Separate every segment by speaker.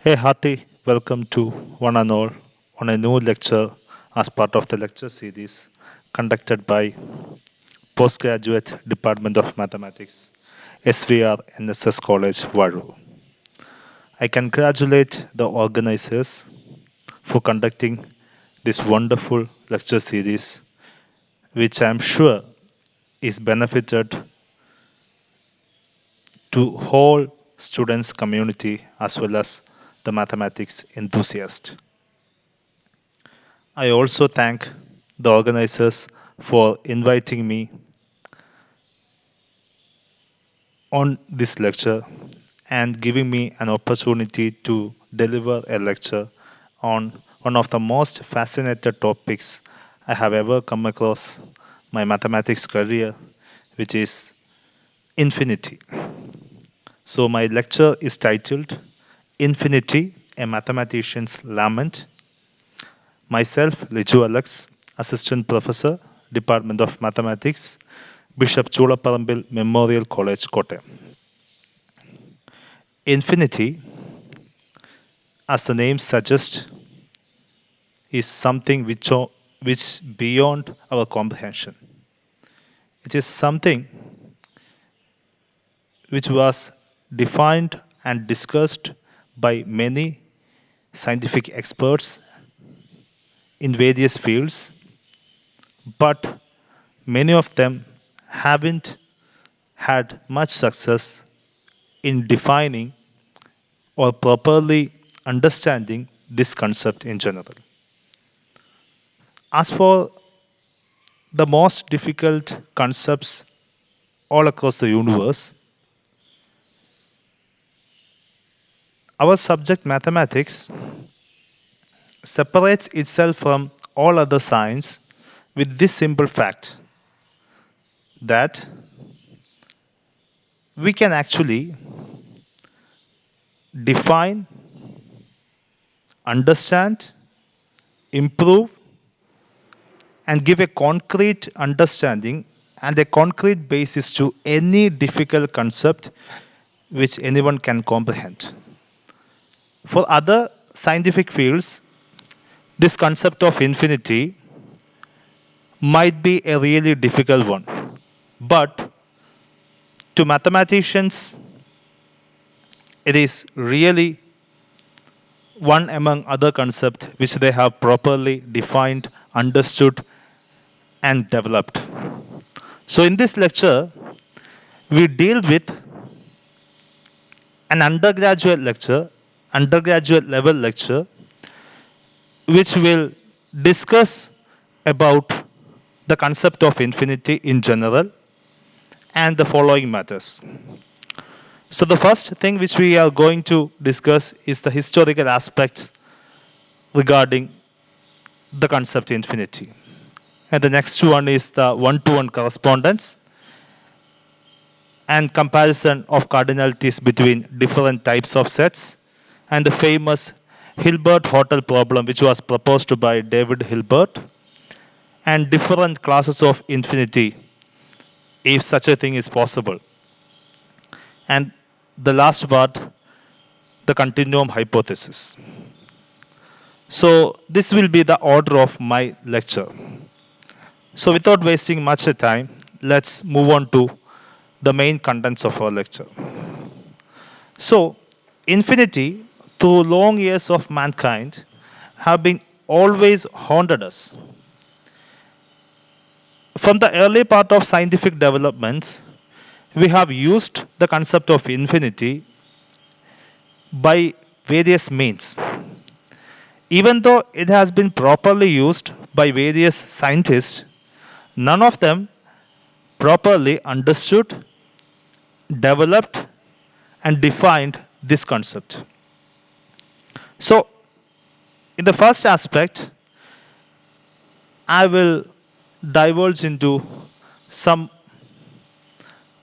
Speaker 1: A hearty welcome to one and all on a new lecture as part of the lecture series conducted by Postgraduate Department of Mathematics, SVR NSS College, Varu. I congratulate the organizers for conducting this wonderful lecture series, which I am sure is benefited to whole students community as well as the mathematics enthusiast. I also thank the organizers for inviting me on this lecture and giving me an opportunity to deliver a lecture on one of the most fascinating topics I have ever come across my mathematics career, which is infinity. So my lecture is titled Infinity, a Mathematician's Lament. Myself, Liju Alex, Assistant Professor, Department of Mathematics, Bishop Chulaparambil Memorial College, Kottayam. Infinity, as the name suggests, is something which beyond our comprehension. It is something which was defined and discussed by many scientific experts in various fields, but many of them haven't had much success in defining or properly understanding this concept in general. As for the most difficult concepts all across the universe, our subject mathematics separates itself from all other science with this simple fact that we can actually define, understand, improve, and give a concrete understanding and a concrete basis to any difficult concept which anyone can comprehend. For other scientific fields, this concept of infinity might be a really difficult one. But to mathematicians, it is really one among other concepts which they have properly defined, understood, and developed. So, in this lecture, we deal with an undergraduate level lecture, which will discuss about the concept of infinity in general and the following matters. So, the first thing which we are going to discuss is the historical aspects regarding the concept infinity. And the next one is the one to one correspondence and comparison of cardinalities between different types of sets, and the famous Hilbert Hotel problem, which was proposed by David Hilbert, and different classes of infinity, if such a thing is possible. And the last part, the continuum hypothesis. So, this will be the order of my lecture. So, without wasting much time, let's move on to the main contents of our lecture. So, infinity, through long years of mankind, have been always haunted us. From the early part of scientific developments, we have used the concept of infinity by various means. Even though it has been properly used by various scientists, none of them properly understood, developed, and defined this concept. So, in the first aspect, I will divulge into some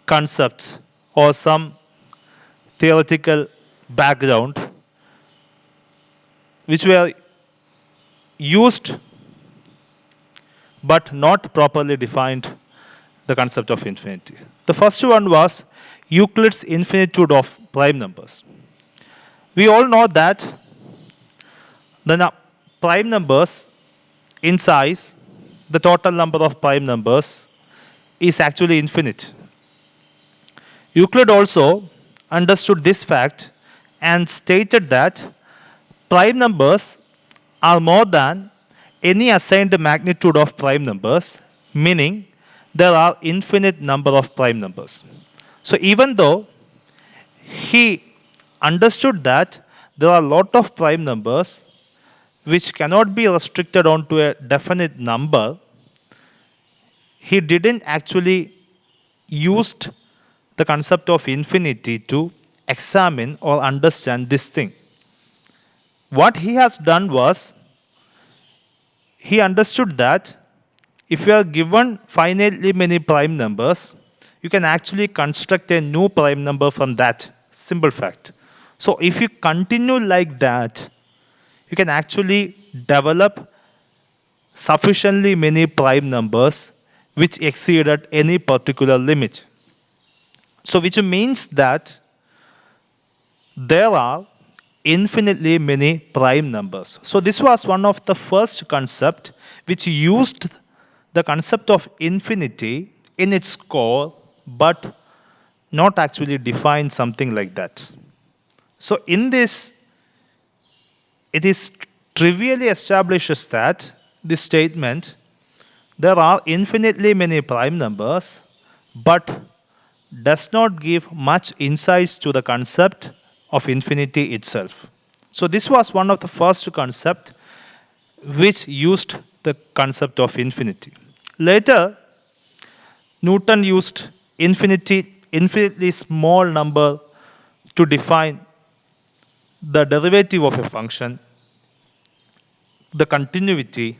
Speaker 1: concepts or some theoretical background which were used but not properly defined the concept of infinity. The first one was Euclid's infinitude of prime numbers. We all know that the prime numbers in size, the total number of prime numbers is actually infinite. Euclid also understood this fact and stated that prime numbers are more than any assigned magnitude of prime numbers, meaning there are infinite number of prime numbers. So even though he understood that there are a lot of prime numbers which cannot be restricted onto a definite number, he didn't actually used the concept of infinity to examine or understand this thing. What he has done was he understood that if you are given finitely many prime numbers, you can actually construct a new prime number from that simple fact. So if you continue like that, you can actually develop sufficiently many prime numbers which exceeded any particular limit. So which means that there are infinitely many prime numbers. So this was one of the first concept which used the concept of infinity in its core but not actually define something like that. So in this, it is trivially establishes that this statement there are infinitely many prime numbers but does not give much insights to the concept of infinity itself. So this was one of the first concept which used the concept of infinity. Later, Newton used infinitely small number to define the derivative of a function, the continuity,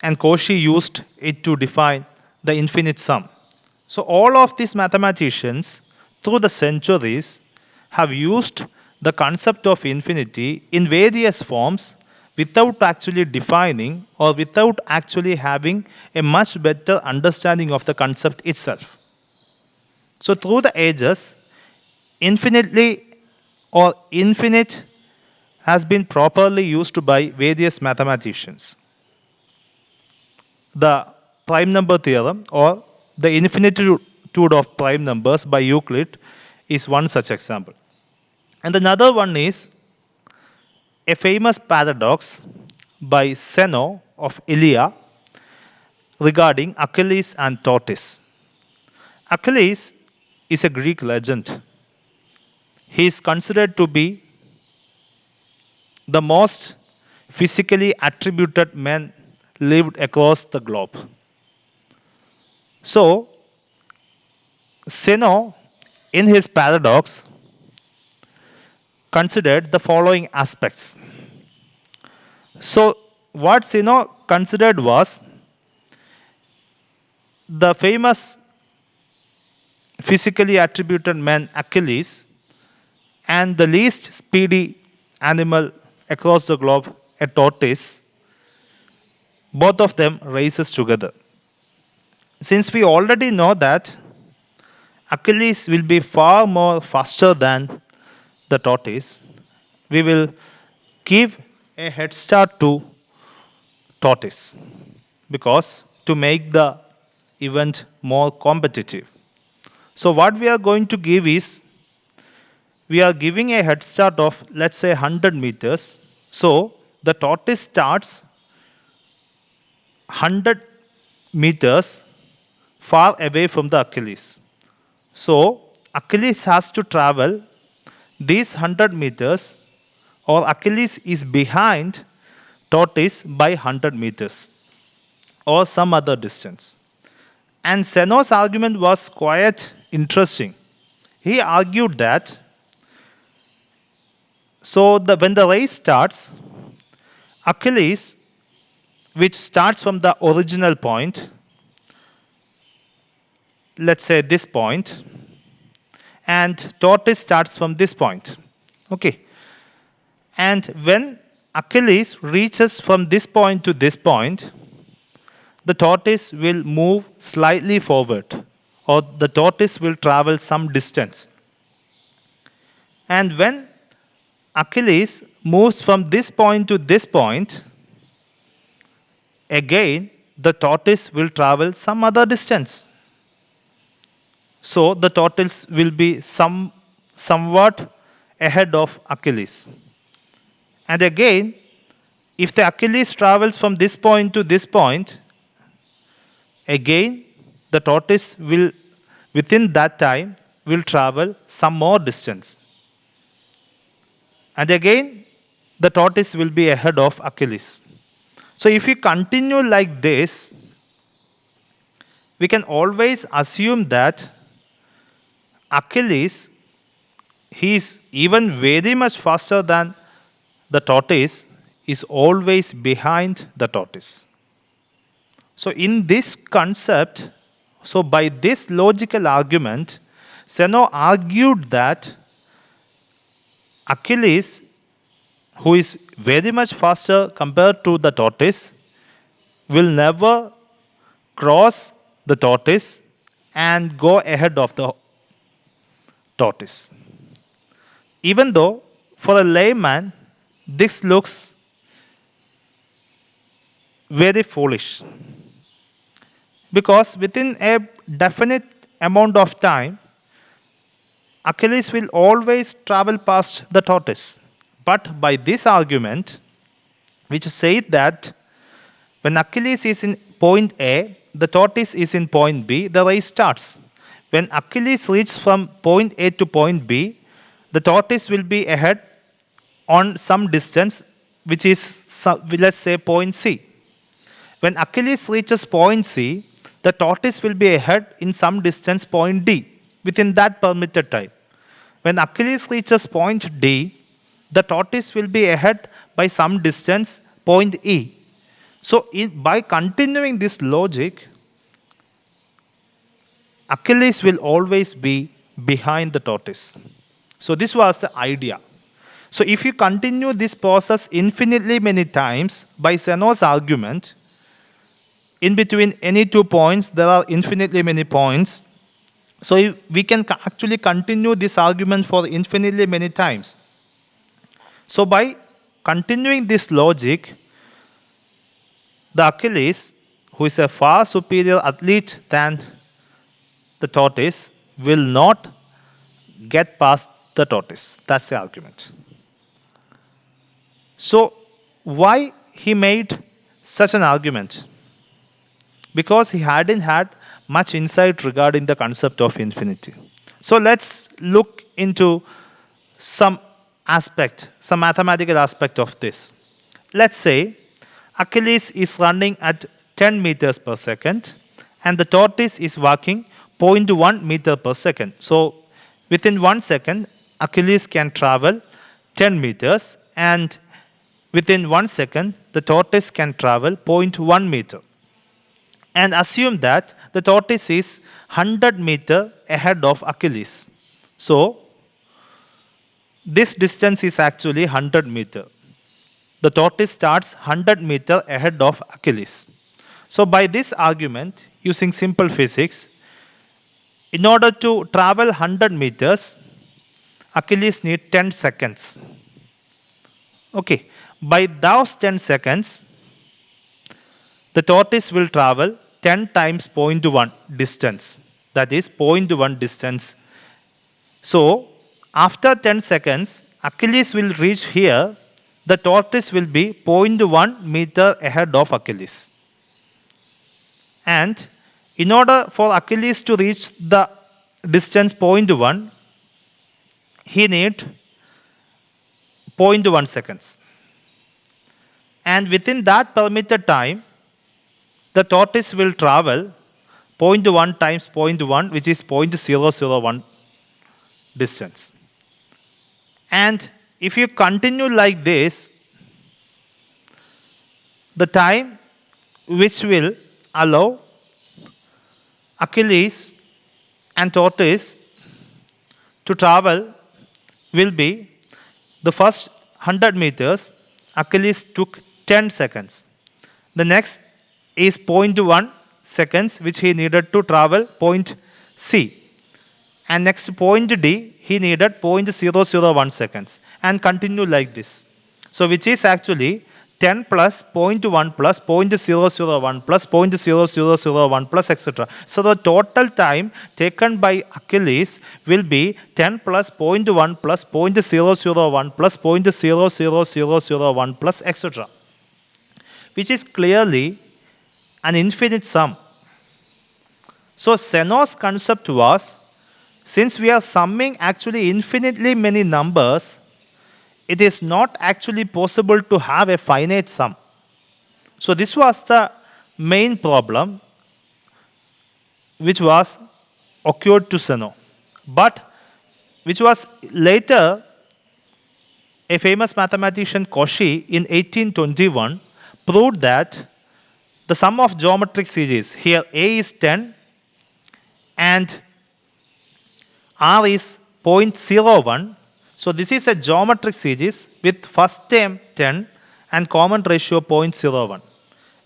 Speaker 1: and Cauchy used it to define the infinite sum. So all of these mathematicians through the centuries have used the concept of infinity in various forms without actually defining or without actually having a much better understanding of the concept itself. So through the ages, infinitely or infinite has been properly used by various mathematicians. The prime number theorem or the infinitude of prime numbers by Euclid is one such example. And another one is a famous paradox by Zeno of Ilia regarding Achilles and tortoise. Achilles is a Greek legend. He is considered to be the most physically attributed man lived across the globe. So, Zeno, in his paradox, considered the following aspects. So, what Zeno considered was the famous physically attributed man Achilles and the least speedy animal across the globe, a tortoise, both of them races together. Since we already know that Achilles will be far more faster than the tortoise, we will give a head start to tortoise because to make the event more competitive. So what we are going to give is we are giving a head start of let's say 100 meters. So the tortoise starts 100 meters far away from the Achilles. So Achilles has to travel these 100 meters or Achilles is behind tortoise by 100 meters or some other distance. And Zeno's argument was quite interesting. He argued that when the race starts, Achilles, which starts from the original point, let's say this point, and tortoise starts from this point. Okay. And when Achilles reaches from this point to this point, the tortoise will move slightly forward or the tortoise will travel some distance. And when Achilles moves from this point to this point, again the tortoise will travel some other distance. So the tortoise will be somewhat ahead of Achilles. And again, if the Achilles travels from this point to this point, again the tortoise will within that time will travel some more distance. And again the tortoise will be ahead of Achilles. So if we continue like this, we can always assume that Achilles, he is even very much faster than the tortoise, is always behind the tortoise. So in this concept, so by this logical argument, Zeno argued that Achilles, who is very much faster compared to the tortoise, will never cross the tortoise and go ahead of the tortoise. Even though for a layman this looks very foolish, because within a definite amount of time Achilles will always travel past the tortoise. But by this argument, which says that when Achilles is in point A, the tortoise is in point B, the race starts. When Achilles reaches from point A to point B, the tortoise will be ahead on some distance, which is, let's say, point C. When Achilles reaches point C, the tortoise will be ahead in some distance, point D, within that permitted time. When Achilles reaches point D, the tortoise will be ahead by some distance, point E. So, by continuing this logic, Achilles will always be behind the tortoise. So, this was the idea. So, if you continue this process infinitely many times by Zeno's argument, in between any 2 points, there are infinitely many points. So, we can actually continue this argument for infinitely many times. So, by continuing this logic, the Achilles, who is a far superior athlete than the tortoise, will not get past the tortoise. That's the argument. So, why he made such an argument? Because he hadn't had much insight regarding the concept of infinity. So, let's look into some mathematical aspect of this. Let's say Achilles is running at 10 meters per second and the tortoise is walking 0.1 meter per second. So within 1 second, Achilles can travel 10 meters and within 1 second, the tortoise can travel 0.1 meter. And assume that the tortoise is 100 meter ahead of Achilles. So this distance is actually 100 meter. The tortoise starts 100 meter ahead of Achilles. So by this argument, using simple physics, in order to travel 100 meters, Achilles needs 10 seconds. Okay, by those 10 seconds, the tortoise will travel 10 times 0.1 distance. That is 0.1 distance. So after 10 seconds, Achilles will reach here. The tortoise will be 0.1 meter ahead of Achilles. And in order for Achilles to reach the distance 0.1, he needs 0.1 seconds. And within that permitted time, the tortoise will travel 0.1 times 0.1, which is 0.001 distance. And if you continue like this, the time which will allow Achilles and tortoise to travel will be the first 100 meters, Achilles took 10 seconds. The next is 0.1 seconds which he needed to travel point C. and next point D, he needed 0.001 seconds and continue like this. So which is actually 10 plus zero point 0.1 plus 0.001 plus 0.0001 plus etc. So the total time taken by Achilles will be 10 plus zero point 0.1 plus 0.001 plus 0.00001 plus etc. Which is clearly an infinite sum. So Zeno's concept was, since we are summing actually infinitely many numbers, it is not actually possible to have a finite sum. So this was the main problem which was occurred to Zeno. But which was later a famous mathematician Cauchy in 1821 proved that the sum of geometric series, here A is 10 and R is 0.01. So this is a geometric series with first term 10 and common ratio 0.01.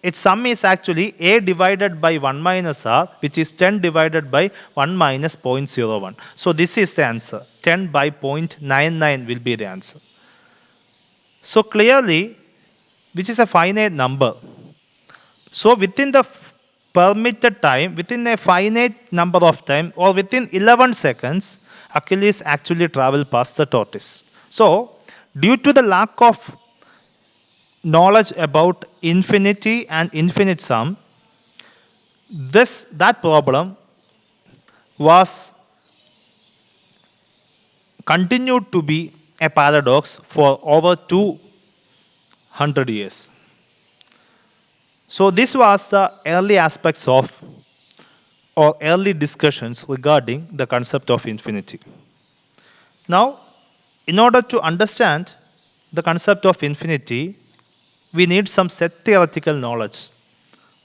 Speaker 1: Its sum is actually A divided by 1 minus R, which is 10 divided by 1 minus 0.01. So this is the answer. 10 by 0.99 will be the answer. So clearly, which is a finite number. So within the permitted time, within a finite number of time, or within 11 seconds, Achilles actually traveled past the tortoise. So due to the lack of knowledge about infinity and infinite sum, that problem was continued to be a paradox for over 200 years. So this was the early aspects of or early discussions regarding the concept of infinity. Now, in order to understand the concept of infinity, we need some set theoretical knowledge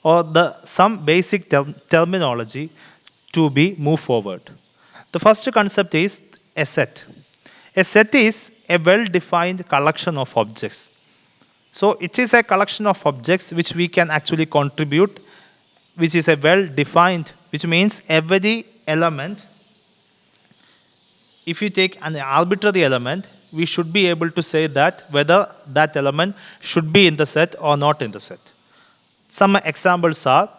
Speaker 1: or some basic terminology to be moved forward. The first concept is a set. A set is a well-defined collection of objects. So it is a collection of objects which we can actually contribute, which is a well-defined, which means every element, if you take an arbitrary element, we should be able to say that whether that element should be in the set or not in the set. Some examples are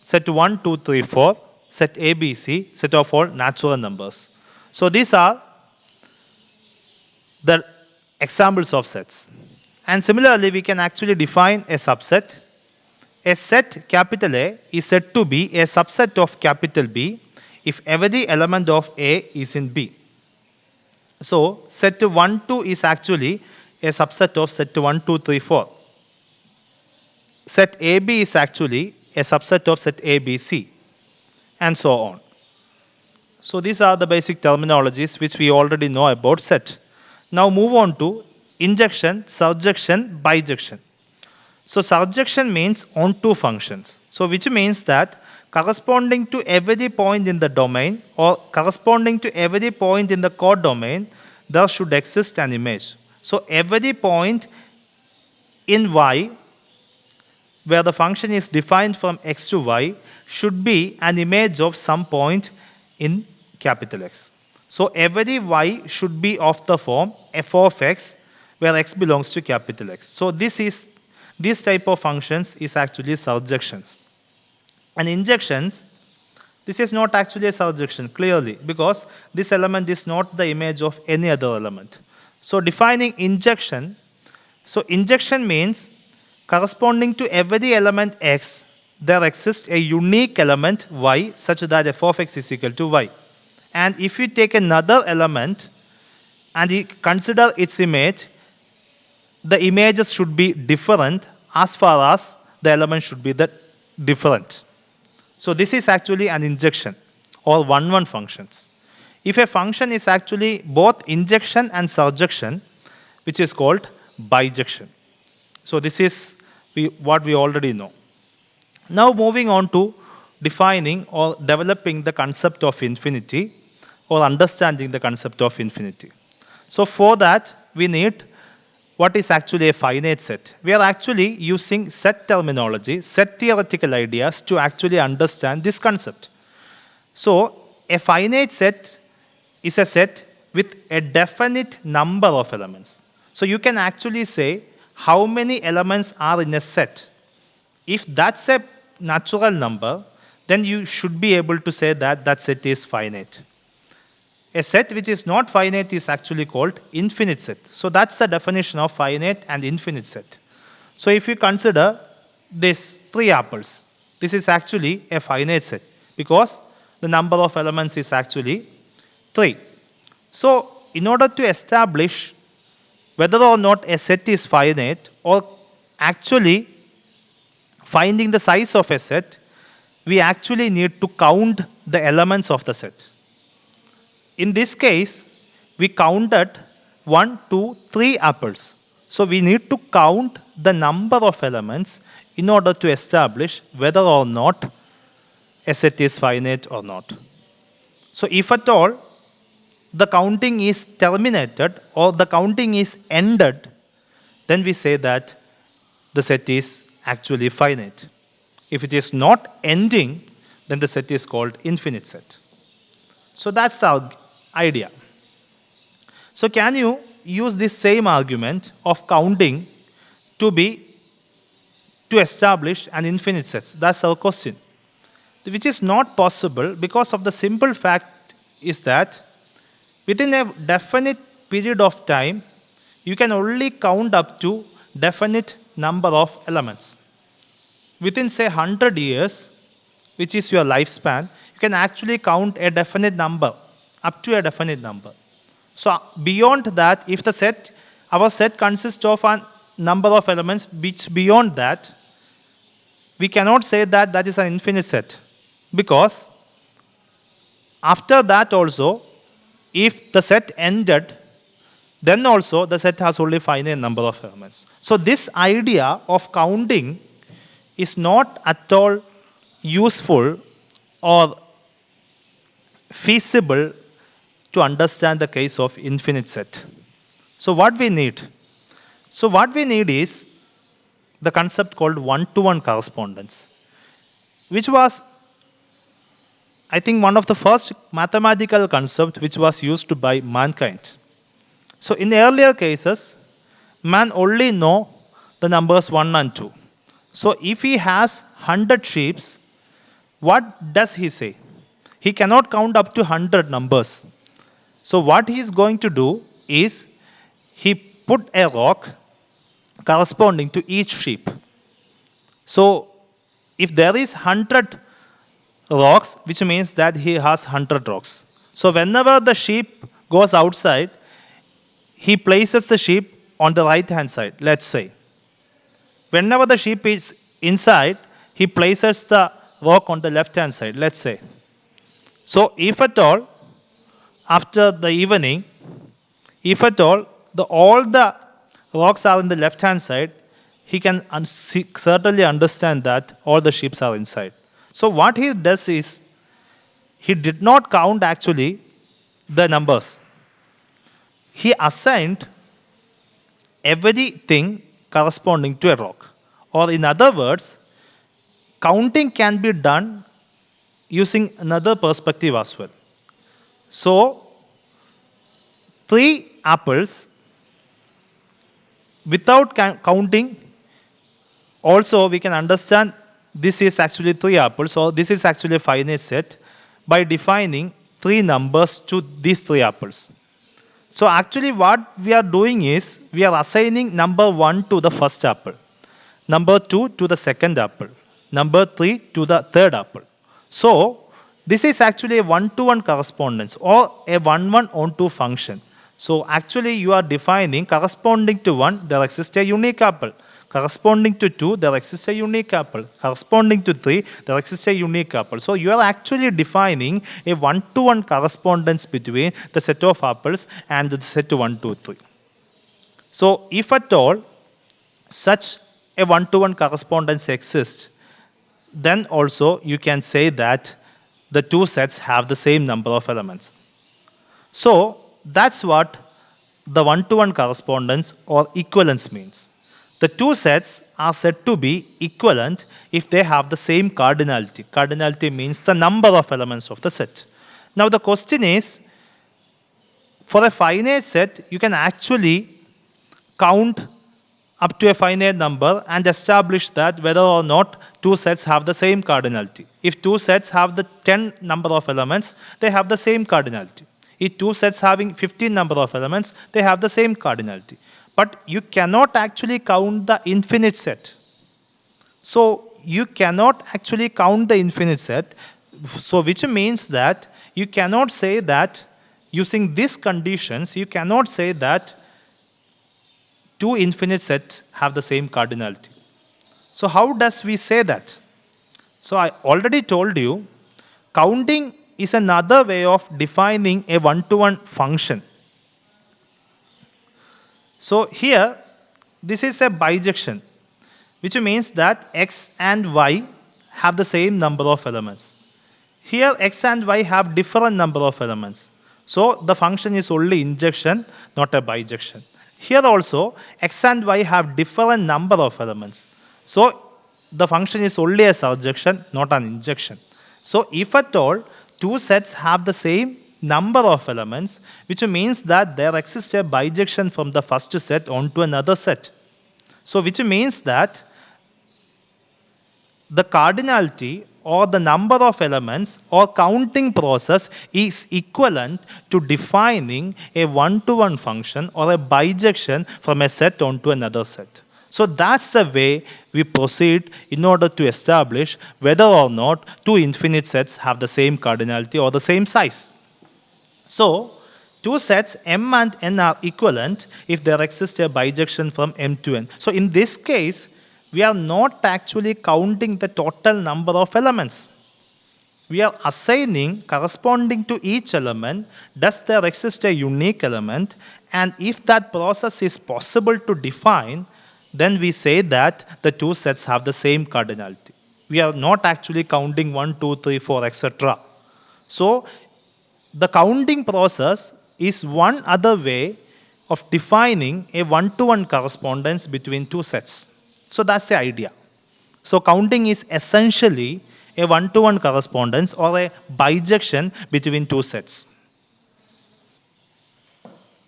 Speaker 1: set 1, 2, 3, 4, set ABC, set of all natural numbers. So these are the examples of sets. And similarly, we can actually define a subset. A set capital A is said to be a subset of capital B if every element of A is in B. So set 1, 2 is actually a subset of set 1, 2, 3, 4. Set AB is actually a subset of set ABC, and so on. So these are the basic terminologies which we already know about set. Now move on to injection, surjection, bijection. So surjection means onto functions. So which means that corresponding to every point in the domain or corresponding to every point in the codomain, there should exist an image. So every point in Y where the function is defined from x to y should be an image of some point in capital X. So every y should be of the form f of x where x belongs to capital X. So this type of functions is actually surjections. And injections, this is not actually a surjection clearly because this element is not the image of any other element. So defining injection, so injection means corresponding to every element x, there exists a unique element y such that f of x is equal to y. And if you take another element and you consider its image, the images should be different as far as the element should be different. So this is actually an injection or one-one functions. If a function is actually both injection and surjection, which is called bijection. So this is what we already know. Now moving on to defining or developing the concept of infinity or understanding the concept of infinity. So for that we need what is actually a finite set. We are actually using set terminology, set theoretical ideas to actually understand this concept. So a finite set is a set with a definite number of elements. So you can actually say how many elements are in a set. If that's a natural number, then you should be able to say that that set is finite. A set which is not finite is actually called infinite set. So that's the definition of finite and infinite set. So if you consider this three apples, this is actually a finite set because the number of elements is actually 3. So in order to establish whether or not a set is finite or actually finding the size of a set, we actually need to count the elements of the set. In this case, we counted 1, 2, 3 apples. So we need to count the number of elements in order to establish whether or not a set is finite or not. So if at all the counting is terminated or the counting is ended, then we say that the set is actually finite. If it is not ending, then the set is called infinite set. So that's the idea. So can you use this same argument of counting to establish an infinite set? That's our question. Which is not possible because of the simple fact is that within a definite period of time, you can only count up to definite number of elements. Within say 100 years, which is your lifespan, you can actually count a definite number, up to a definite number. So beyond that, if our set consists of a number of elements which beyond that, we cannot say that that is an infinite set because after that also, if the set ended, then also the set has only finite number of elements. So this idea of counting is not at all useful or feasible to understand the case of infinite set. So what we need? So what we need is the concept called one-to-one correspondence, which was, I think, one of the first mathematical concepts which was used by mankind. So in earlier cases, man only know the numbers 1 and 2. So if he has 100 sheep, what does he say? He cannot count up to 100 numbers. So what he is going to do is he put a rock corresponding to each sheep. So if there is 100 rocks, which means that he has 100 rocks. So whenever the sheep goes outside, he places the sheep on the right hand side, let's say. Whenever the sheep is inside, he places the rock on the left hand side, let's say. So if at all, after the evening, if at all all the rocks are in the left hand side, he can certainly understand that all the sheep are inside. So what he does is, he did not count actually the numbers. He assigned everything corresponding to a rock. Or in other words, counting can be done using another perspective as well. So 3 apples without counting, also we can understand this is actually 3 apples, or this is actually a finite set by defining 3 numbers to these 3 apples. So actually what we are doing is, we are assigning number 1 to the first apple, number 2 to the second apple, number 3 to the third apple. So this is actually a one-to-one correspondence or a one-one-on-two function. So actually you are defining corresponding to 1, there exists a unique apple. Corresponding to 2, there exists a unique apple. Corresponding to 3, there exists a unique apple. So you are actually defining a one-to-one correspondence between the set of apples and the set 1, 2, 3. So if at all such a one-to-one correspondence exists, then also you can say that the 2 sets have the same number of elements. So that's what the one-to-one correspondence or equivalence means. The 2 sets are said to be equivalent if they have the same cardinality. Cardinality means the number of elements of the set. Now the question is, For a finite set, you can actually count up to a finite number and establish that whether or not two sets have the same cardinality. If two sets have the 10 number of elements, they have the same cardinality. If two sets having 15 number of elements, they have the same cardinality. But you cannot actually count the infinite set. So you cannot actually count the infinite set. So which means that you cannot say that using these conditions, you cannot say that two infinite sets have the same cardinality. So how does we say that? So I already told you, counting is another way of defining a one-to-one function. So here, this is a bijection, which means that x and y have the same number of elements. Here x and y have different number of elements. So the function is only injection, not a bijection. Here also x and y have different number of elements. So the function is only a surjection, not an injection. So if at all two sets have the same number of elements, which means that there exists a bijection from the first set onto another set. So which means that the cardinality or the number of elements or counting process is equivalent to defining a one-to-one function or a bijection from a set onto another set. So that's the way we proceed in order to establish whether or not two infinite sets have the same cardinality or the same size. So two sets M and N are equivalent if there exists a bijection from M to N. So in this case, we are not actually counting the total number of elements. We are assigning corresponding to each element, does there exist a unique element, and if that process is possible to define, then we say that the two sets have the same cardinality. We are not actually counting 1, 2, 3, 4, etc. So the counting process is one other way of defining a one-to-one correspondence between two sets. So that's the idea. So counting is essentially a one-to-one correspondence or a bijection between two sets.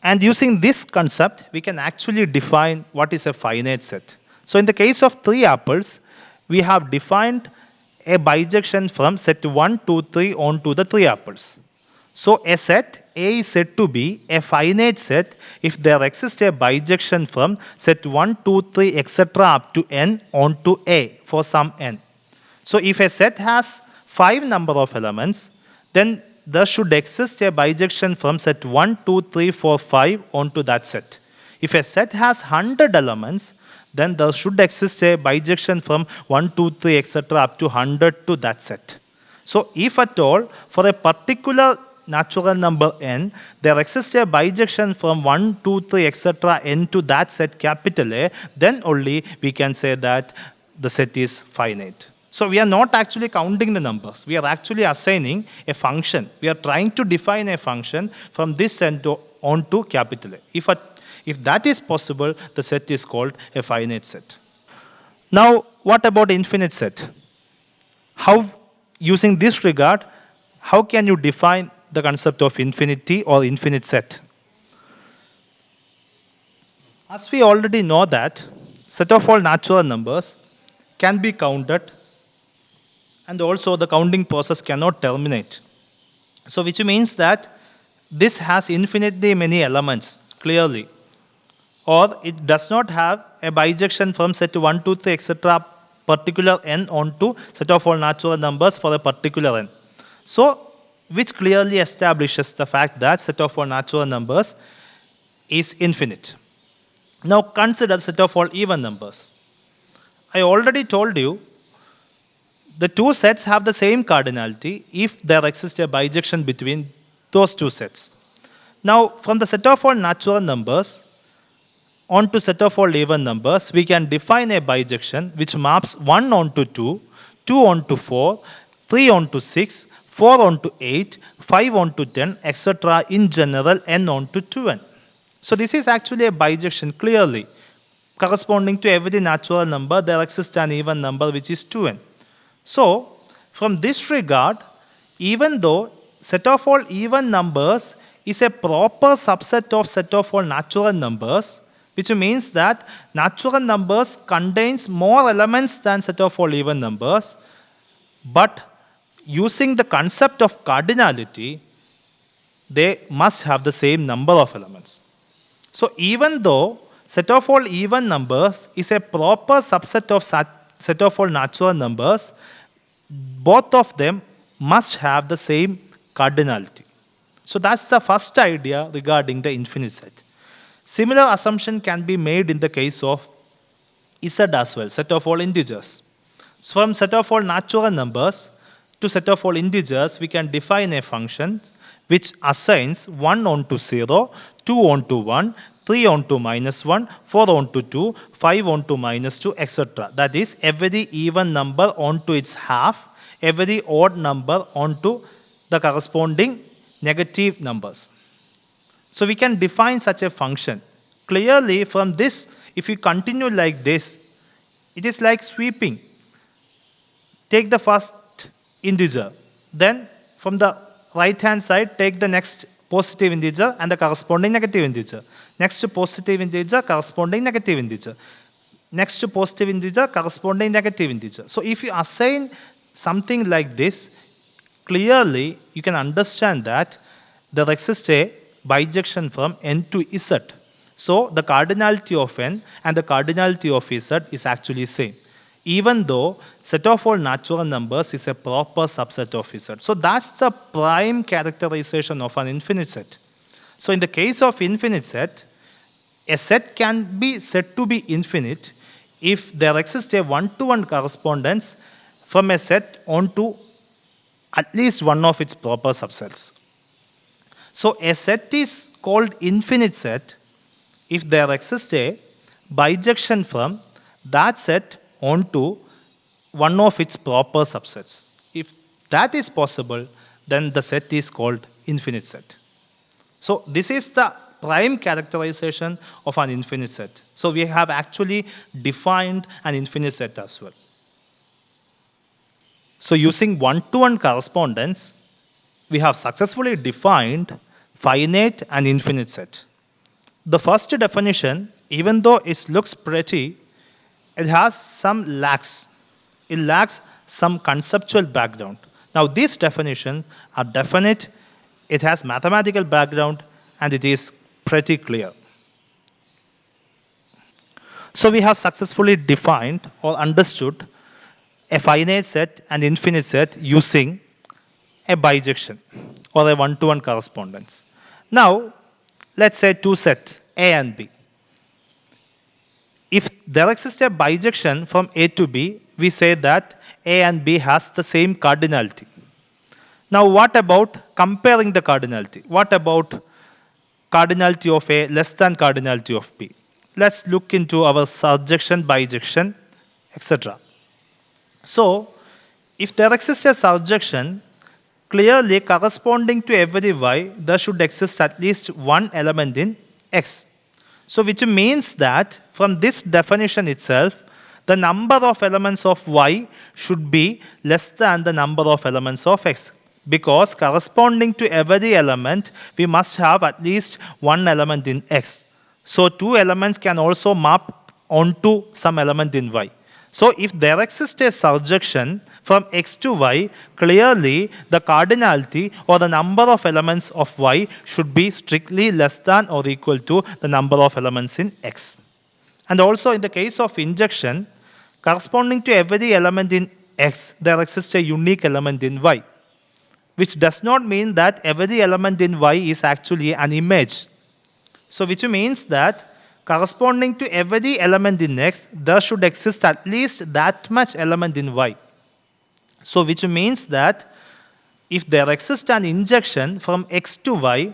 Speaker 1: And using this concept, we can actually define what is a finite set. So in the case of three apples, we have defined a bijection from set 1, 2, 3 onto the three apples. So a set A is said to be a finite set if there exists a bijection from set 1, 2, 3, etc. up to n onto A for some n. So if a set has 5 number of elements, then there should exist a bijection from set 1, 2, 3, 4, 5 onto that set. If a set has 100 elements, then there should exist a bijection from 1, 2, 3, etc. up to 100 to that set. So if at all, for a particular natural number n, there exists a bijection from 1, 2, 3, etc. n to that set capital A, then only we can say that the set is finite. So we are not actually counting the numbers. We are actually assigning a function. We are trying to define a function from this set onto capital A. If that is possible, the set is called a finite set. Now, what about infinite set? How, using this regard, how can you define the concept of infinity or infinite set? As we already know that set of all natural numbers can be counted, and also the counting process cannot terminate. So which means that this has infinitely many elements clearly, or it does not have a bijection from set 1, 2, 3, etc. particular n onto set of all natural numbers for a particular n. So which clearly establishes the fact that set of all natural numbers is infinite. Now consider set of all even numbers. I already told you the two sets have the same cardinality if there exists a bijection between those two sets. Now from the set of all natural numbers onto set of all even numbers, we can define a bijection which maps 1 onto 2, 2 onto 4, 3 onto 6, 4 onto 8, 5 onto 10, etc. in general n onto 2n. So this is actually a bijection clearly. Corresponding to every natural number, there exists an even number which is 2n. So from this regard, even though set of all even numbers is a proper subset of set of all natural numbers, which means that natural numbers contains more elements than set of all even numbers, but using the concept of cardinality, they must have the same number of elements. So even though set of all even numbers is a proper subset of set of all natural numbers, both of them must have the same cardinality. So that's the first idea regarding the infinite set. Similar assumption can be made in the case of Z as well, set of all integers. So from set of all natural numbers to set of all integers, we can define a function which assigns 1 onto 0, 2 onto 1, 3 onto minus 1, 4 onto 2, 5 onto minus 2, etc. That is, every even number onto its half, every odd number onto the corresponding negative numbers. So we can define such a function. Clearly from this, if we continue like this, it is like sweeping. Take the first integer, then from the right hand side take the next positive integer and the corresponding negative integer. Next to positive integer, corresponding negative integer. Next to positive integer, corresponding negative integer. So if you assign something like this, clearly you can understand that there exists a bijection from n to z. So the cardinality of n and the cardinality of z is actually same, even though set of all natural numbers is a proper subset of z. So that's the prime characterization of an infinite set. So in the case of infinite set, a set can be said to be infinite if there exists a one-to-one correspondence from a set onto at least one of its proper subsets. So a set is called infinite set if there exists a bijection from that set onto one of its proper subsets. If that is possible, then the set is called infinite set. So this is the prime characterization of an infinite set. So we have actually defined an infinite set as well. So using one-to-one correspondence, we have successfully defined finite and infinite set. The first definition, even though it looks pretty, it has some lacks. It lacks some conceptual background. Now these definitions are definite, it has mathematical background, and it is pretty clear. So we have successfully defined or understood a finite set and infinite set using a bijection or a one-to-one correspondence. Now, let's say two sets, A and B. If there exists a bijection from A to B, we say that A and B has the same cardinality. Now, what about comparing the cardinality? What about cardinality of A less than cardinality of B? Let's look into our surjection, bijection, etc. So, if there exists a surjection, clearly corresponding to every y, there should exist at least one element in x. So, which means that from this definition itself, the number of elements of y should be less than the number of elements of x. Because corresponding to every element, we must have at least one element in x. So, two elements can also map onto some element in y. So if there exists a surjection from x to y, clearly the cardinality or the number of elements of y should be strictly less than or equal to the number of elements in x. And also in the case of injection, corresponding to every element in x, there exists a unique element in y, which does not mean that every element in y is actually an image. So which means that corresponding to every element in x, there should exist at least that much element in y. So which means that if there exists an injection from x to y,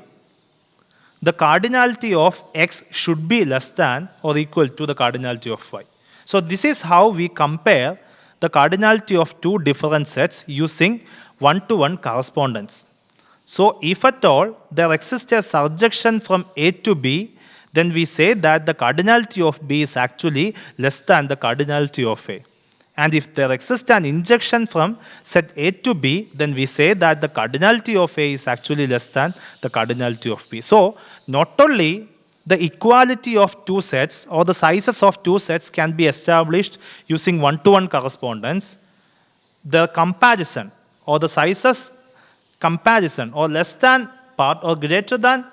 Speaker 1: the cardinality of x should be less than or equal to the cardinality of y. So this is how we compare the cardinality of two different sets using one-to-one correspondence. So if at all there exists a surjection from A to B, then we say that the cardinality of B is actually less than the cardinality of A. And if there exists an injection from set A to B, then we say that the cardinality of A is actually less than the cardinality of B. So not only the equality of two sets or the sizes of two sets can be established using one-to-one correspondence, the comparison or the sizes comparison or less than part or greater than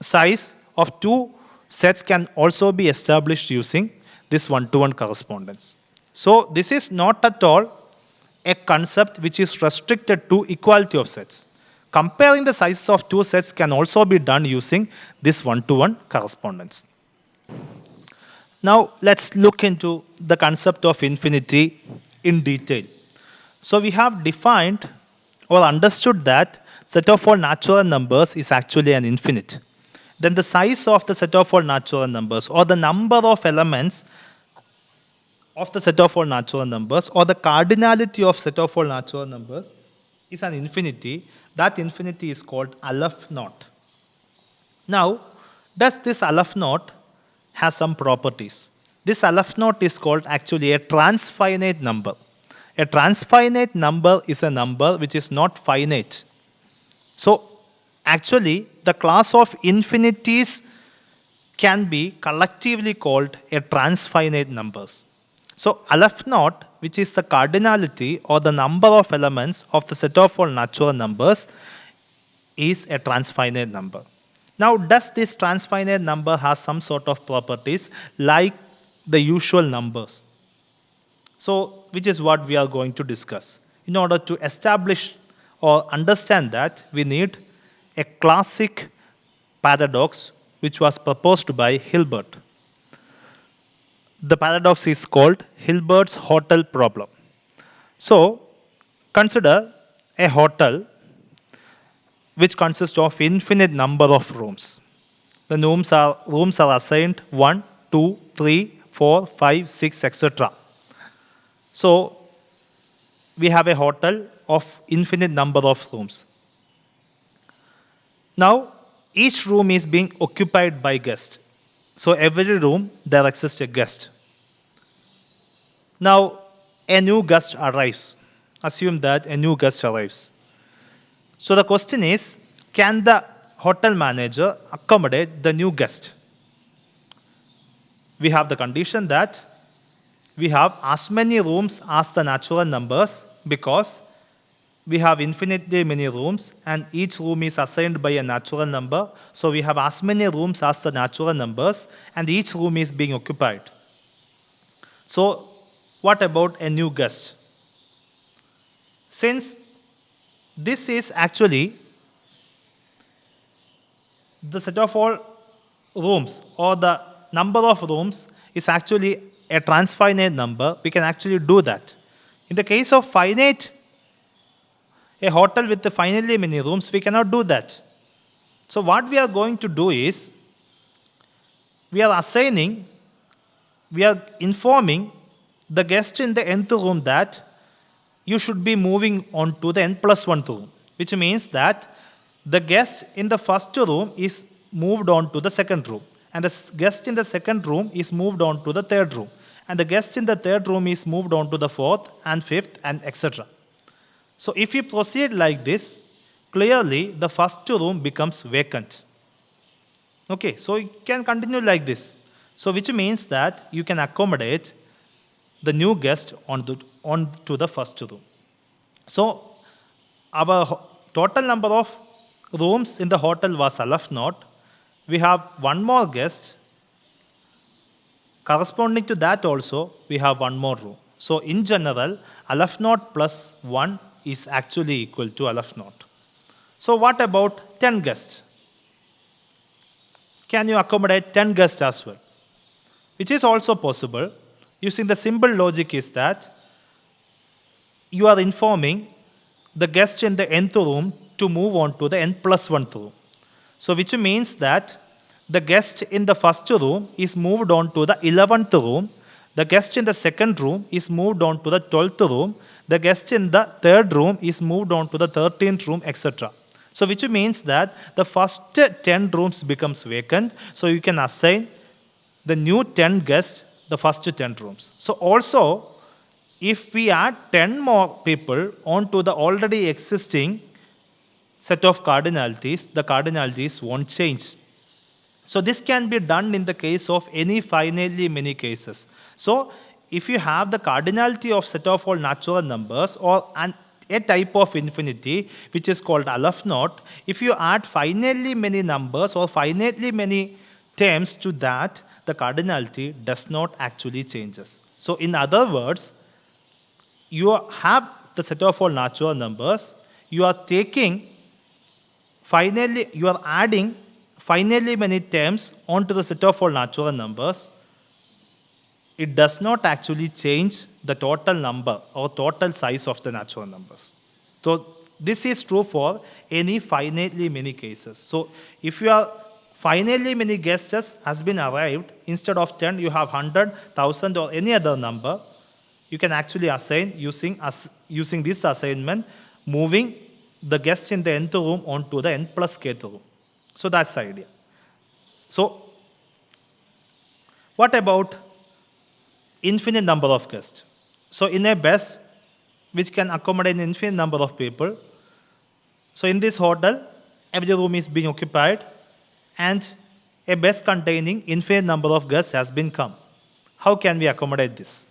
Speaker 1: size of two sets can also be established using this one-to-one correspondence. So this is not at all a concept which is restricted to equality of sets. Comparing the sizes of two sets can also be done using this one-to-one correspondence. Now let's look into the concept of infinity in detail. So we have defined or understood that set of all natural numbers is actually an infinite. Then the size of the set of all natural numbers or the number of elements of the set of all natural numbers or the cardinality of set of all natural numbers is an infinity. That infinity is called Aleph naught. Now, does this Aleph naught has some properties? This Aleph naught is called actually a transfinite number. A transfinite number is a number which is not finite. So, actually, the class of infinities can be collectively called a transfinite numbers. So Aleph naught, which is the cardinality or the number of elements of the set of all natural numbers, is a transfinite number. Now, does this transfinite number have some sort of properties like the usual numbers? So, which is what we are going to discuss. In order to establish or understand that, we need a classic paradox which was proposed by Hilbert. The paradox is called Hilbert's hotel problem. So, consider a hotel which consists of infinite number of rooms. The rooms are assigned 1, 2, 3, 4, 5, 6, etc. So, we have a hotel of infinite number of rooms. Now, each room is being occupied by guests. So, every room there exists a guest. Now, a new guest arrives. Assume that a new guest arrives. So the question is, can the hotel manager accommodate the new guest? We have the condition that we have as many rooms as the natural numbers because we have infinitely many rooms and each room is assigned by a natural number. So we have as many rooms as the natural numbers and each room is being occupied. So what about a new guest? Since this is actually the set of all rooms or the number of rooms is actually a transfinite number, we can actually do that. In the case of finite, a hotel with the finitely many rooms, we cannot do that. So what we are going to do is, we are informing the guest in the nth room that you should be moving on to the n plus 1th room, which means that the guest in the first room is moved on to the second room, and the guest in the second room is moved on to the third room, and the guest in the third room is moved on to the fourth and fifth and etc. So if you proceed like this, clearly the first room becomes vacant. Okay, so you can continue like this. So which means that you can accommodate the new guest onto the first room. So our total number of rooms in the hotel was Aleph naught. We have one more guest. Corresponding to that also, we have one more room. So in general, Aleph naught plus 1 is actually equal to Aleph naught. So what about 10 guests? Can you accommodate 10 guests as well? Which is also possible. Using the simple logic is that you are informing the guest in the nth room to move on to the n plus 1th room. So which means that the guest in the first room is moved on to the 11th room, the guest in the second room is moved on to the 12th room, the guest in the third room is moved on to the 13th room, etc. So which means that the first 10 rooms becomes vacant, so you can assign the new 10 guests the first 10 rooms. So also If we add 10 more people onto the already existing set of cardinalities, the cardinalities won't change. So this can be done in the case of any finitely many cases. So if you have the cardinality of set of all natural numbers or a type of infinity which is called Aleph naught, if you add finitely many numbers or finitely many terms to that, the cardinality does not actually changes. So in other words, you have the set of all natural numbers, you are taking finally, you are adding finally many terms onto the set of all natural numbers. It does not actually change the total number or total size of the natural numbers. So this is true for any finitely many cases. So if you are finitely many guesses has been arrived, instead of 10 you have 100, 1000 or any other number, you can actually assign using this assignment, moving the guest in the nth room onto the n plus kth room. So that's the idea. So what about infinite number of guests? So in a bus which can accommodate an infinite number of people, so in this hotel, every room is being occupied and a bus containing infinite number of guests has been come. How can we accommodate this?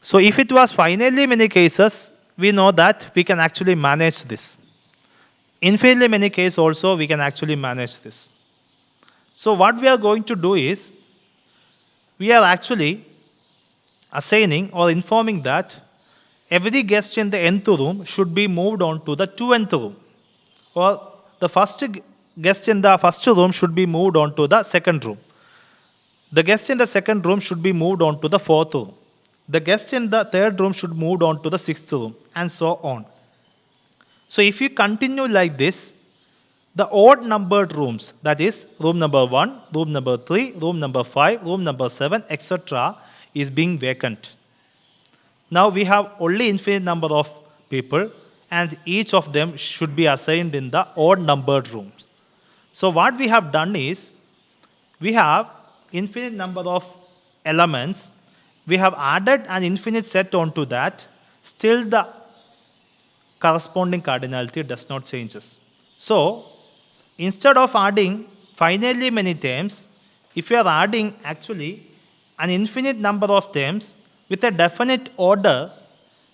Speaker 1: So if it was finitely many cases, we know that we can actually manage this. Infinitely many cases also we can actually manage this. So what we are going to do is, we are actually assigning or informing that every guest in the nth room should be moved on to the 2nth room, or the guest in the first room should be moved on to the second room. The guest in the second room should be moved on to the fourth room. The guest in the third room should move on to the sixth room, and so on. So if you continue like this, the odd numbered rooms, that is room number 1, room number 3, room number 5, room number 7, etc., is being vacant. Now we have only infinite number of people and each of them should be assigned in the odd numbered rooms. So what we have done is, we have infinite number of elements, we have added an infinite set onto that, still the corresponding cardinality does not changes. So instead of adding finitely many terms, if you are adding actually an infinite number of terms with a definite order,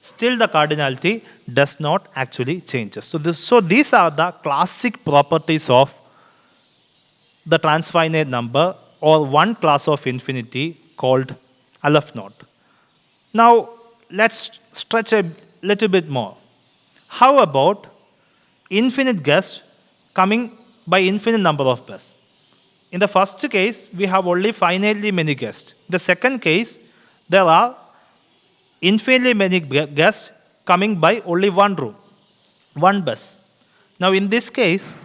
Speaker 1: still the cardinality does not actually changes. So these are the classic properties of the transfinite number or one class of infinity called Aleph naught. Now let's stretch a little bit more. How about infinite guests coming by infinite number of guests? In the first case, we have only finitely many guests. The second case, there are infinitely many guests coming by only one room, one bus. Now in this case,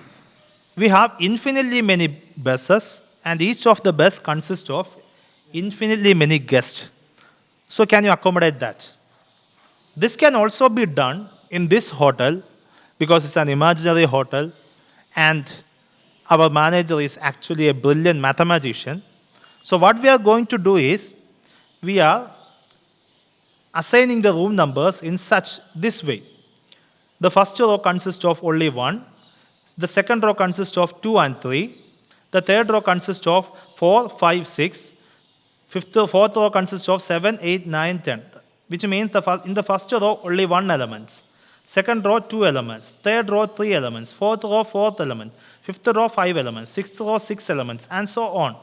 Speaker 1: we have infinitely many buses and each of the bus consists of infinitely many guests. So can you accommodate that? This can also be done in this hotel because it's an imaginary hotel and our manager is actually a brilliant mathematician. So what we are going to do is, we are assigning the room numbers in this way. The first row consists of only 1, the second row consists of 2 and 3, the third row consists of 4, 5, 6, fourth row consists of 7, 8, 9, 10, which means in the first row only 1 element, second row 2 elements, third row 3 elements, fourth row 4th element, fifth row 5 elements, sixth row 6 elements, and so on.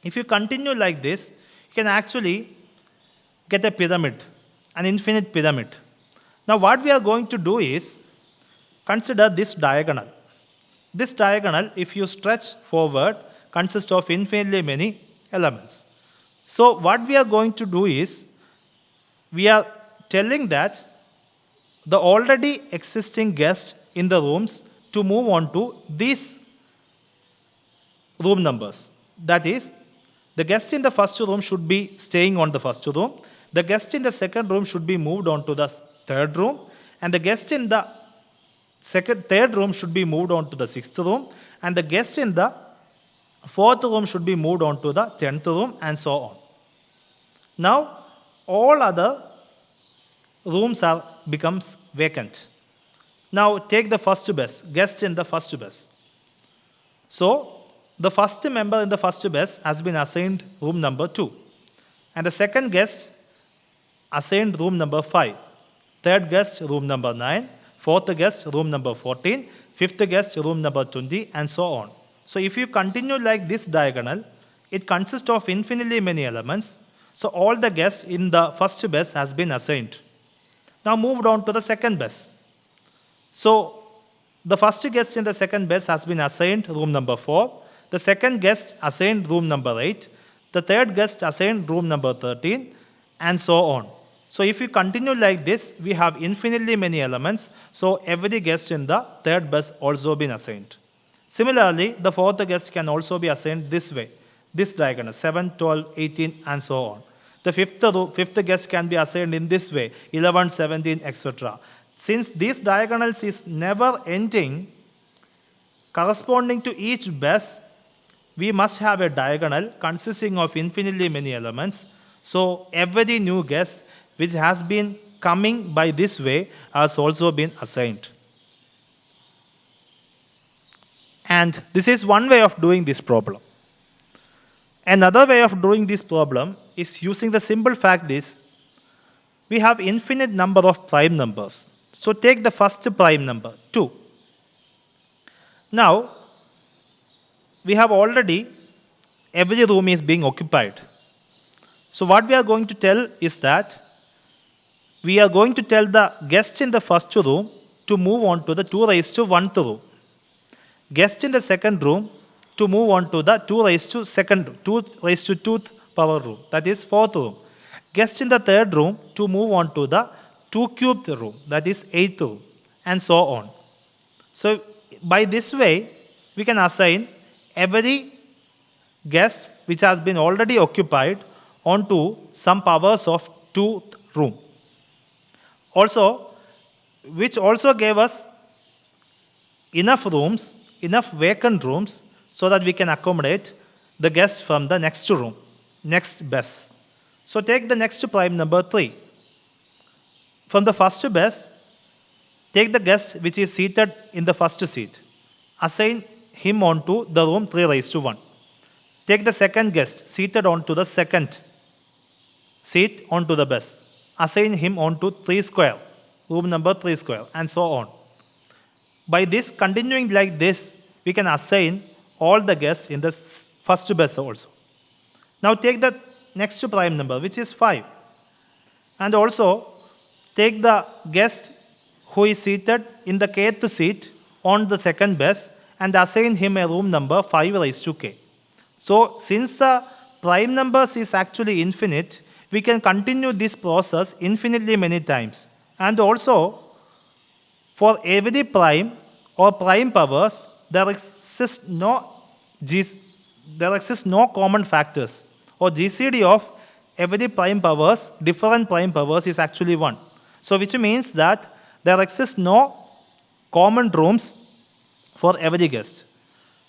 Speaker 1: If you continue like this, you can actually get a pyramid, an infinite pyramid. Now what we are going to do is, consider this diagonal. This diagonal, if you stretch forward, consists of infinitely many elements. So what we are going to do is, we are telling that the already existing guests in the rooms to move on to these room numbers. That is, the guest in the first room should be staying on the first room, the guest in the second room should be moved on to the third room, and the guest in the third room should be moved on to the sixth room, and the guest in the fourth room should be moved on to the 10th room, and so on. Now, all other rooms are becomes vacant. Now take the first best, guest in the first best. So the first member in the first best has been assigned room number 2, and the second guest assigned room number 5, third guest room number 9, fourth guest room number 14, fifth guest room number 20, and so on. So if you continue like this diagonal, it consists of infinitely many elements. So all the guests in the first best has been assigned. Now moved on to the second best. So the first guest in the second best has been assigned room number 4. The second guest assigned room number 8. The third guest assigned room number 13, and so on. So if you continue like this, we have infinitely many elements. So every guest in the third best also been assigned. Similarly, the fourth guest can also be assigned this way, this diagonal, 7, 12, 18, and so on. The fifth guest can be assigned in this way, 11, 17, etc. Since these diagonals is never ending, corresponding to each best, we must have a diagonal consisting of infinitely many elements. So every new guest which has been coming by this way has also been assigned. And this is one way of doing this problem. Another way of doing this problem is using the simple fact is we have infinite number of prime numbers. So take the first prime number, 2. Now, we have already every room is being occupied. So what we are going to tell is that we are going to tell the guest in the first room to move on to the 2 raised to 1th room. Guest in the second room to move on to the 2 raised to 2th power room, that is 4th room. Guest in the third room to move on to the 2 cubed room, that is 8th room, and so on. So by this way, we can assign every guest which has been already occupied onto some powers of 2th room. Also, which also gave us enough rooms, enough vacant rooms, so that we can accommodate the guests from the next room, next best. So take the next prime number 3. From the first best, take the guest which is seated in the first seat. Assign him onto the room 3 raised to 1. Take the second guest seated onto the second seat onto the best. Assign him onto 3 square, room number 3 square, and so on. By this, continuing like this, we can assign all the guests in the first best also. Now take the next prime number, which is 5. And also take the guest who is seated in the kth seat on the second best and assign him a room number 5 raised to k. So since the prime numbers is actually infinite, we can continue this process infinitely many times. And also, for every prime or prime powers, there exists no common factors, or GCD of every prime powers, different prime powers, is actually 1. So which means that there exists no common rooms for every guest.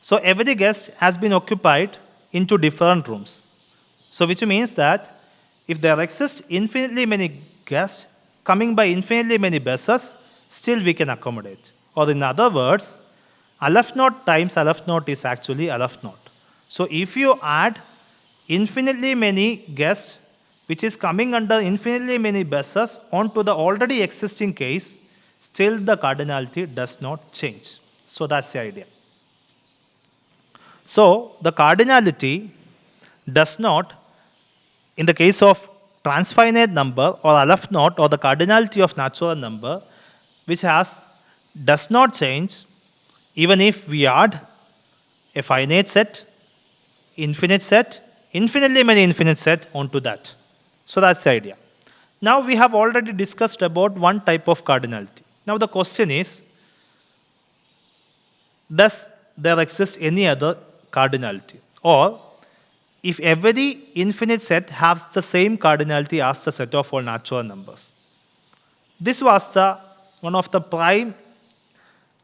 Speaker 1: So every guest has been occupied into different rooms. So which means that if there exist infinitely many guests coming by infinitely many bases, still we can accommodate. Or in other words, Aleph naught times Aleph naught is actually Aleph naught. So if you add infinitely many guests which is coming under infinitely many bases onto the already existing case, still the cardinality does not change. So that's the idea. So the cardinality does not, in the case of transfinite number or Aleph naught or the cardinality of natural number, which does not change even if we add a finite set, infinitely many infinite set onto that. So that's the idea. Now we have already discussed about one type of cardinality. Now the question is, does there exist any other cardinality? Or if every infinite set has the same cardinality as the set of all natural numbers? This was one of the prime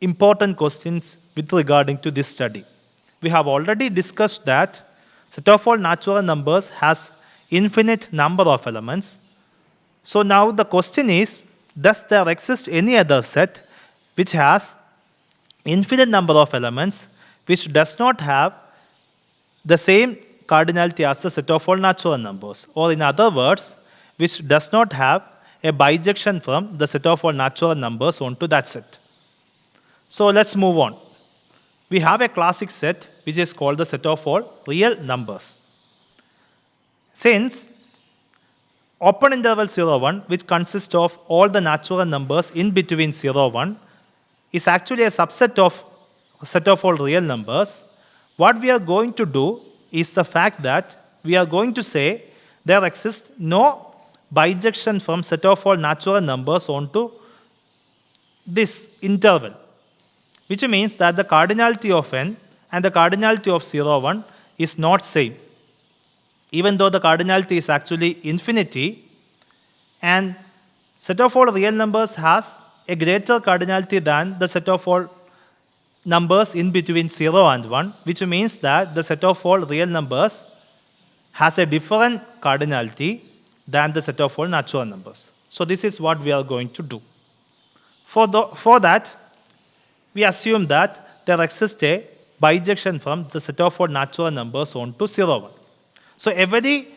Speaker 1: important questions with regarding to this study. We have already discussed that set of all natural numbers has infinite number of elements. So now the question is, does there exist any other set which has infinite number of elements which does not have the same cardinality as the set of all natural numbers, or in other words, which does not have a bijection from the set of all natural numbers onto that set? So let's move on. We have a classic set which is called the set of all real numbers. Since open interval 0, 1, which consists of all the natural numbers in between 0, 1, is actually a subset of set of all real numbers, what we are going to do is the fact that we are going to say there exists no bijection from set of all natural numbers onto this interval, which means that the cardinality of n and the cardinality of 0, 1 is not same. Even though the cardinality is actually infinity, and set of all real numbers has a greater cardinality than the set of all numbers in between 0 and 1, which means that the set of all real numbers has a different cardinality than the set of all natural numbers. So this is what we are going to do. For that, we assume that there exists a bijection from the set of all natural numbers onto 0, 1. So every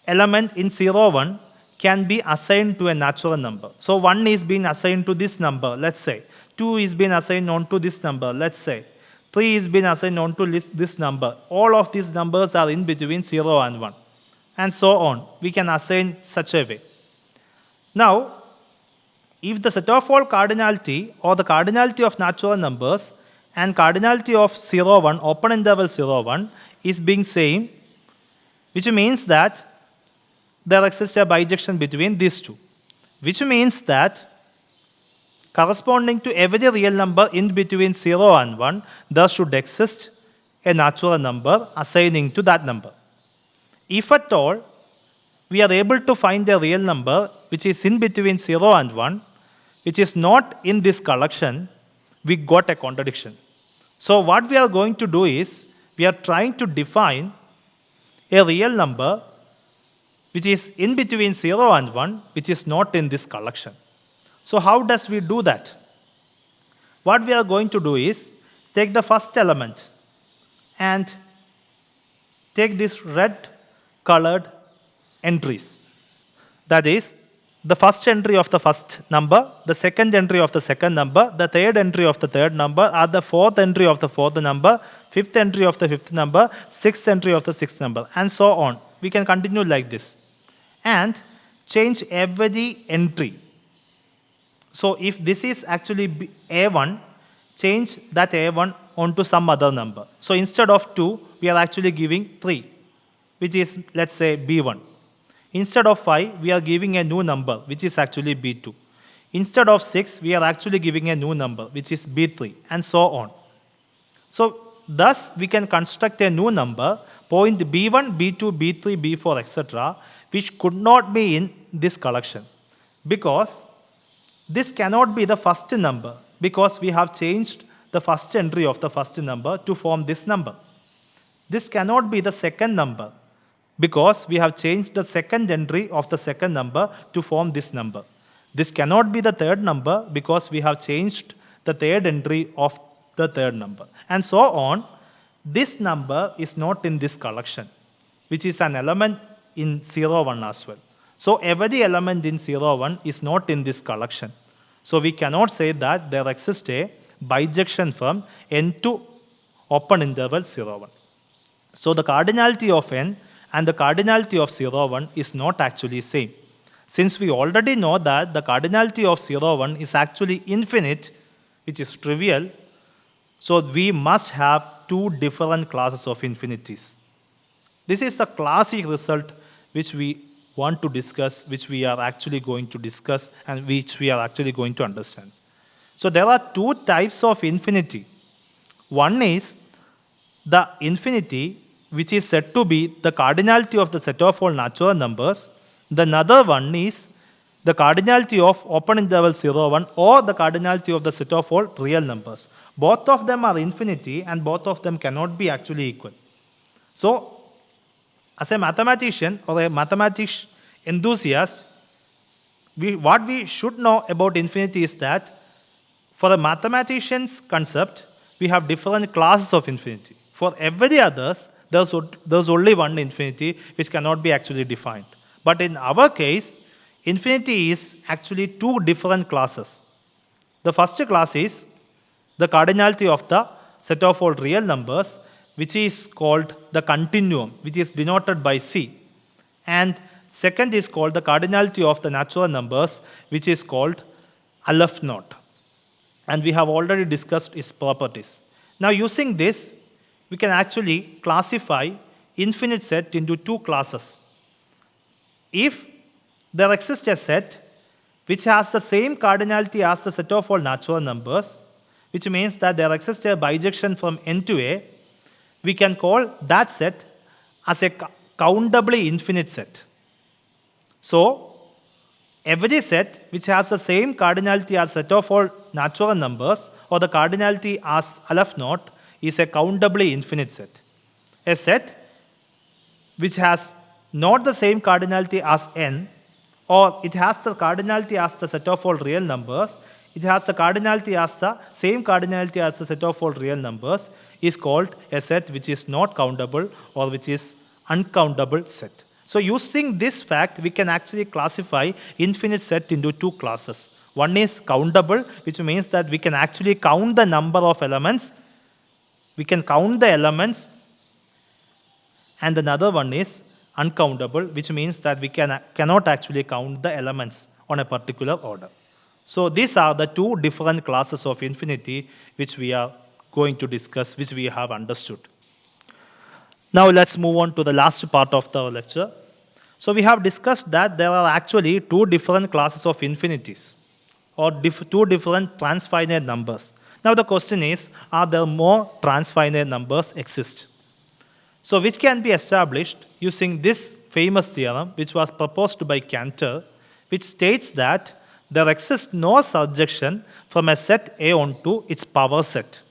Speaker 1: element in 0, 1 can be assigned to a natural number. So 1 is being assigned to this number, let's say. 2 is being assigned onto this number, let's say. 3 is being assigned onto this number. All of these numbers are in between 0 and 1. And so on. We can assign such a way. Now, if the set of all cardinality or the cardinality of natural numbers and cardinality of 0, 1, open interval 0, 1 is being same, which means that there exists a bijection between these two, which means that corresponding to every real number in between 0 and 1, there should exist a natural number assigning to that number. If at all we are able to find a real number which is in between 0 and 1, which is not in this collection, we got a contradiction. So what we are going to do is, we are trying to define a real number which is in between 0 and 1, which is not in this collection. So how does we do that? What we are going to do is, take the first element and take this red colored entries. That is, the first entry of the first number, the second entry of the second number, the third entry of the third number, or the fourth entry of the fourth number, fifth entry of the fifth number, sixth entry of the sixth number, and so on. We can continue like this. And change every entry. So if this is actually A1, change that A1 onto some other number. So instead of 2, we are actually giving 3, which is, let's say, B1. Instead of 5, we are giving a new number, which is actually B2. Instead of 6, we are actually giving a new number, which is B3, and so on. So thus, we can construct a new number, point B1, B2, B3, B4, etc., which could not be in this collection, because this cannot be the first number, because we have changed the first entry of the first number to form this number. This cannot be the second number, because we have changed the second entry of the second number to form this number. This cannot be the third number, because we have changed the third entry of the third number, and so on. This number is not in this collection, which is an element in 0, 1 as well. So every element in 0, 1 is not in this collection. So we cannot say that there exists a bijection from n to open interval 0, 1. So the cardinality of n and the cardinality of 0, 1 is not actually same. Since we already know that the cardinality of 0, 1 is actually infinite, which is trivial, so we must have two different classes of infinities. This is the classic result which we want to discuss, which we are actually going to discuss, and which we are actually going to understand. So there are two types of infinity. One is the infinity which is said to be the cardinality of the set of all natural numbers. The another one is the cardinality of open interval 0, 1, or the cardinality of the set of all real numbers. Both of them are infinity, and both of them cannot be actually equal. So as a mathematician or a mathematics enthusiast, What we should know about infinity is that for the mathematicians concept, we have different classes of infinity. For every others, there's only one infinity which cannot be actually defined. But in our case, infinity is actually two different classes. The first class is the cardinality of the set of all real numbers, which is called the continuum, which is denoted by C. And second is called the cardinality of the natural numbers, which is called Aleph naught. And we have already discussed its properties. Now, using this, we can actually classify infinite set into two classes. If there exists a set which has the same cardinality as the set of all natural numbers, which means that there exists a bijection from n to a, we can call that set as a countably infinite set. So, every set which has the same cardinality as set of all natural numbers or the cardinality as Aleph naught is a countably infinite set. A set which has not the same cardinality as n, or it has the cardinality as the set of all real numbers, it has the cardinality as the same cardinality as the set of all real numbers, is called a set which is not countable or which is uncountable set. So using this fact, we can actually classify infinite set into two classes. One is countable, which means that we can actually count the number of elements. We can count the elements. And another one is uncountable, which means that we cannot actually count the elements on a particular order. So these are the two different classes of infinity which we are going to discuss, which we have understood. Now let's move on to the last part of the lecture. So we have discussed that there are actually two different classes of infinities or two different transfinite numbers. Now the question is, are there more transfinite numbers exist? So which can be established using this famous theorem which was proposed by Cantor, which states that there exists no surjection from a set A onto its power set.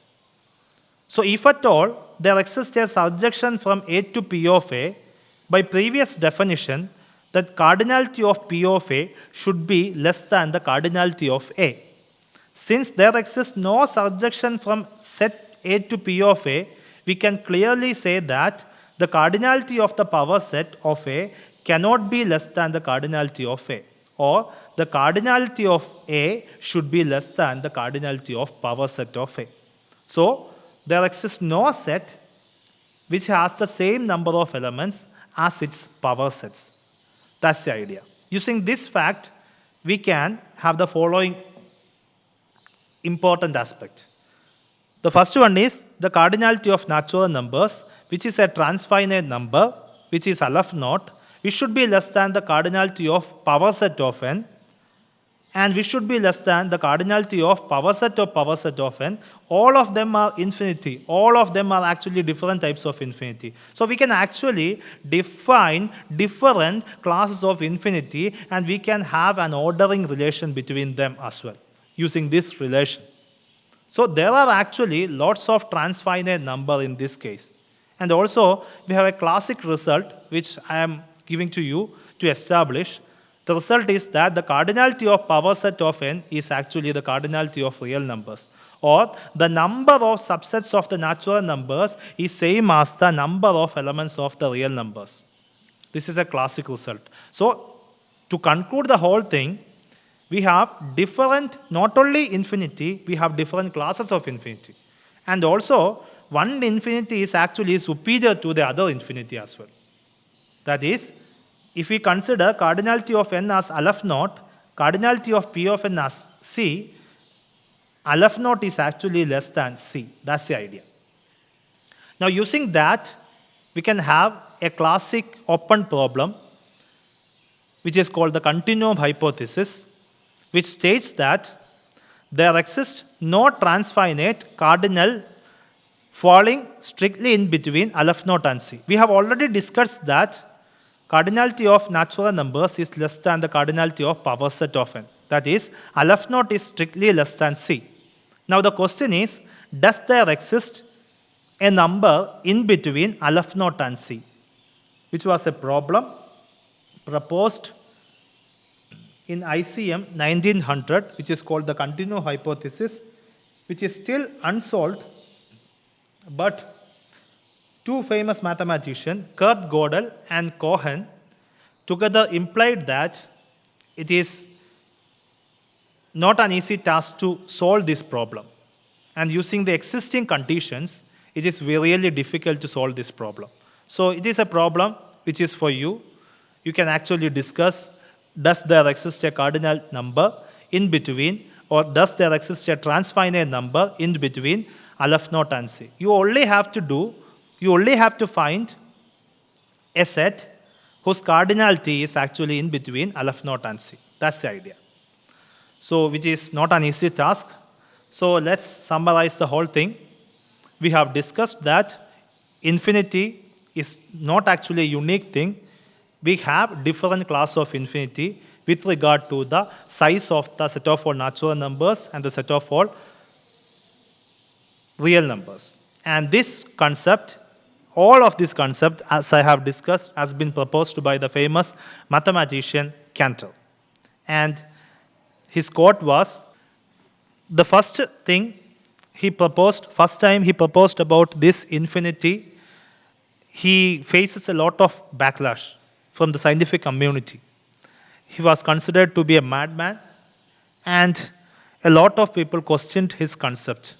Speaker 1: So if at all there exists a surjection from A to P of A, by previous definition, the cardinality of P of A should be less than the cardinality of A. Since there exists no surjection from set A to P of A, we can clearly say that the cardinality of the power set of A cannot be less than the cardinality of A, or the cardinality of A should be less than the cardinality of power set of A. So, there exists no set which has the same number of elements as its power sets. That's the idea. Using this fact, we can have the following important aspect. The first one is the cardinality of natural numbers, which is a transfinite number, which is Aleph naught, which should be less than the cardinality of power set of n, and which should be less than the cardinality of power set of n. All of them are infinity. All of them are actually different types of infinity. So we can actually define different classes of infinity, and we can have an ordering relation between them as well using this relation. So there are actually lots of transfinite number in this case. And also we have a classic result which I am giving to you to establish. The result is that the cardinality of power set of n is actually the cardinality of real numbers, or the number of subsets of the natural numbers is same as the number of elements of the real numbers. This is a classic result. So to conclude the whole thing, we have different, not only infinity, we have different classes of infinity. And also, one infinity is actually superior to the other infinity as well. That is, if we consider cardinality of n as Aleph naught, cardinality of P of n as C, Aleph naught is actually less than C. That's the idea. Now, using that, we can have a classic open problem, which is called the continuum hypothesis, which states that there exists no transfinite cardinal falling strictly in between Aleph naught and C. We have already discussed that cardinality of natural numbers is less than the cardinality of power set of n. That is, Aleph naught is strictly less than C. Now the question is, does there exist a number in between Aleph naught and C? Which was a problem proposed in ICM 1900, which is called the continuum hypothesis, which is still unsolved, but two famous mathematicians, Kurt Gödel and Cohen, together implied that it is not an easy task to solve this problem. And using the existing conditions, it is really difficult to solve this problem. So it is a problem which is for you. You can actually discuss, does there exist a cardinal number in between, or does there exist a transfinite number in between Aleph naught and C? You only have to find a set whose cardinality is actually in between Aleph naught and C. That's the idea. So which is not an easy task. So let's summarize the whole thing. We have discussed that infinity is not actually a unique thing. We have different class of infinity with regard to the size of the set of all natural numbers and the set of all real numbers. And this concept, all of this concept, as I have discussed, has been proposed by the famous mathematician Cantor. And his quote was, the first time he proposed about this infinity, he faces a lot of backlash from the scientific community. He was considered to be a madman, and a lot of people questioned his concept.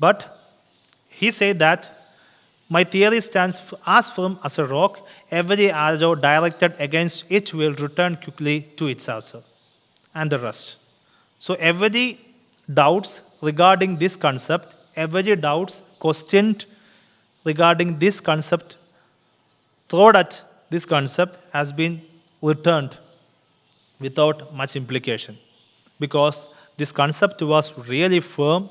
Speaker 1: But he said that my theory stands as firm as a rock. Every arrow directed against it will return quickly to its answer, and the rest. So every doubts regarding this concept, every doubts questioned regarding this concept, thrown at this concept has been returned without much implication, because this concept was really firm.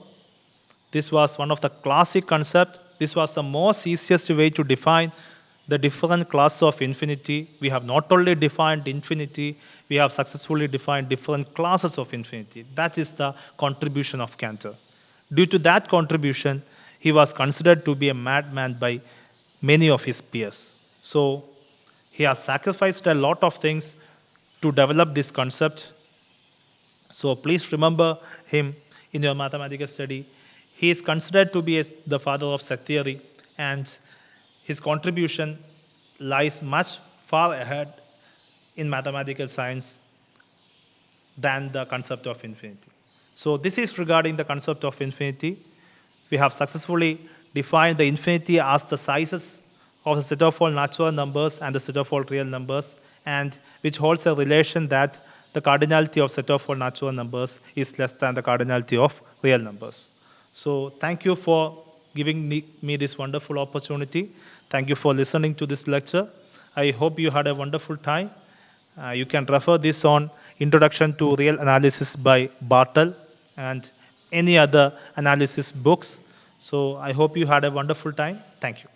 Speaker 1: This was one of the classic concepts. This was the most easiest way to define the different classes of infinity. We have not only defined infinity, we have successfully defined different classes of infinity. That is the contribution of Cantor. Due to that contribution, he was considered to be a madman by many of his peers. So he has sacrificed a lot of things to develop this concept. So please remember him in your mathematical study. He is considered to be the father of set theory, and his contribution lies much far ahead in mathematical science than the concept of infinity. So this is regarding the concept of infinity. We have successfully defined the infinity as the sizes of the set of all natural numbers and the set of all real numbers, and which holds a relation that the cardinality of set of all natural numbers is less than the cardinality of real numbers. So thank you for giving me this wonderful opportunity. Thank you for listening to this lecture. I hope you had a wonderful time. You can refer this on Introduction to Real Analysis by Bartle and any other analysis books. So I hope you had a wonderful time. Thank you.